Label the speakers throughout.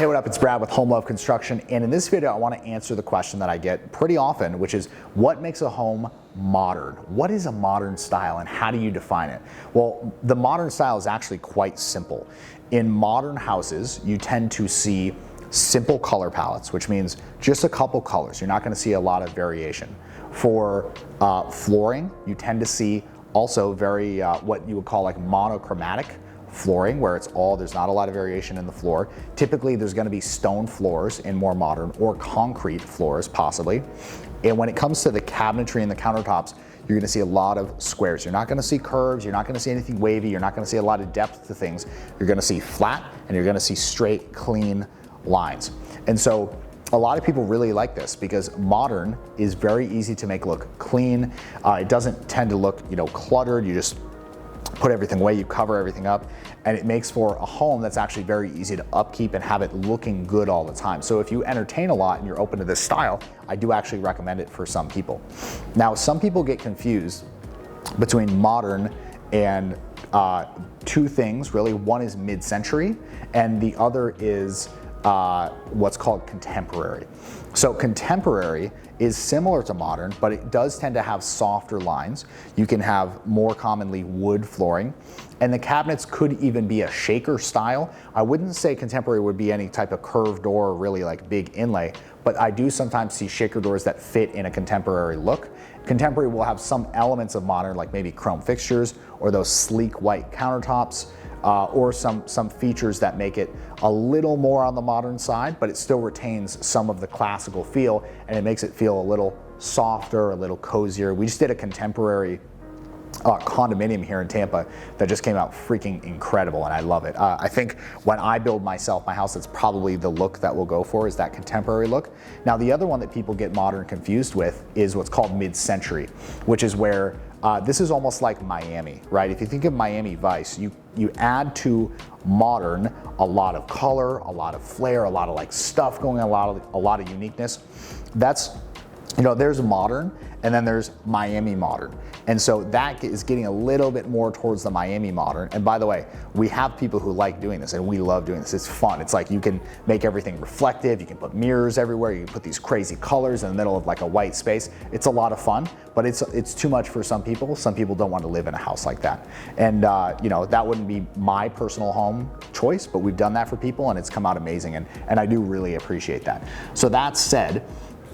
Speaker 1: Hey, what up? It's Brad with Home Love Construction, and in this video I want to answer the question that I get pretty often, which is what makes a home modern? What is a modern style and how do you define it? Well, the modern style is actually quite simple. In modern houses, you tend to see simple color palettes, which means just a couple colors. You're not going to see a lot of variation. For flooring, you tend to see also very what you would call like monochromatic flooring, where there's not a lot of variation in the floor. Typically there's going to be stone floors in more modern, or concrete floors possibly. And when it comes to the cabinetry and the countertops, you're going to see a lot of squares. You're not going to see curves, you're not going to see anything wavy, you're not going to see a lot of depth to things. You're going to see flat and you're going to see straight, clean lines. And so a lot of people really like this because modern is very easy to make look clean. It doesn't tend to look, cluttered. You just put everything away, you cover everything up, and it makes for a home that's actually very easy to upkeep and have it looking good all the time. So if you entertain a lot and you're open to this style, I do actually recommend it for some people. Now, some people get confused between modern and two things, really. One is mid-century and the other is what's called contemporary. So contemporary is similar to modern, but it does tend to have softer lines. You can have more commonly wood flooring, and the cabinets could even be a shaker style. I wouldn't say contemporary would be any type of curved door or really like big inlay, but I do sometimes see shaker doors that fit in a contemporary look. Contemporary will have some elements of modern, like maybe chrome fixtures or those sleek white countertops. Or some features that make it a little more on the modern side, but it still retains some of the classical feel, and it makes it feel a little softer, a little cozier. We just did a contemporary condominium here in Tampa that just came out freaking incredible, and I love it. I think when I build my house, that's probably the look that we'll go for, is that contemporary look. Now, the other one that people get modern confused with is what's called mid-century, which is where this is almost like Miami, right? If you think of Miami Vice, you add to modern a lot of color, a lot of flair, a lot of like stuff going on, a lot of uniqueness. That's, there's modern and then there's Miami modern. And so that is getting a little bit more towards the Miami modern. And by the way, we have people who like doing this, and we love doing this. It's fun. It's like you can make everything reflective. You can put mirrors everywhere. You can put these crazy colors in the middle of like a white space. It's a lot of fun, but it's too much for some people. Some people don't want to live in a house like that. And that wouldn't be my personal home choice, but we've done that for people and it's come out amazing. And I do really appreciate that. So that said,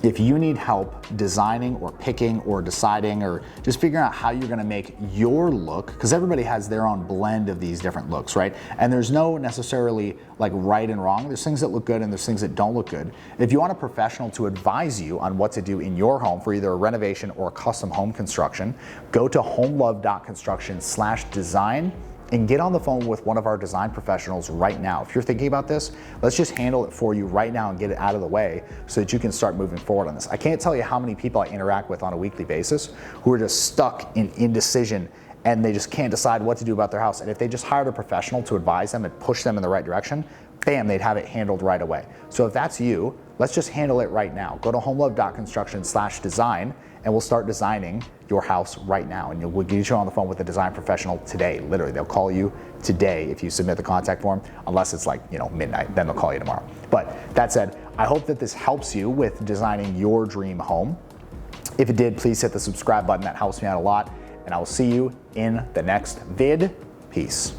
Speaker 1: if you need help designing or picking or deciding or just figuring out how you're gonna make your look, because everybody has their own blend of these different looks, right? And there's no necessarily like right and wrong. There's things that look good and there's things that don't look good. If you want a professional to advise you on what to do in your home for either a renovation or a custom home construction, go to homelove.construction/design and get on the phone with one of our design professionals right now. If you're thinking about this, let's just handle it for you right now and get it out of the way so that you can start moving forward on this. I can't tell you how many people I interact with on a weekly basis who are just stuck in indecision and they just can't decide what to do about their house. And if they just hired a professional to advise them and push them in the right direction, bam, they'd have it handled right away. So if that's you, let's just handle it right now. Go to homelove.construction/design and we'll start designing your house right now. And we'll get you on the phone with a design professional today. Literally, they'll call you today if you submit the contact form, unless it's like, midnight, then they'll call you tomorrow. But that said, I hope that this helps you with designing your dream home. If it did, please hit the subscribe button. That helps me out a lot. And I will see you in the next vid. Peace.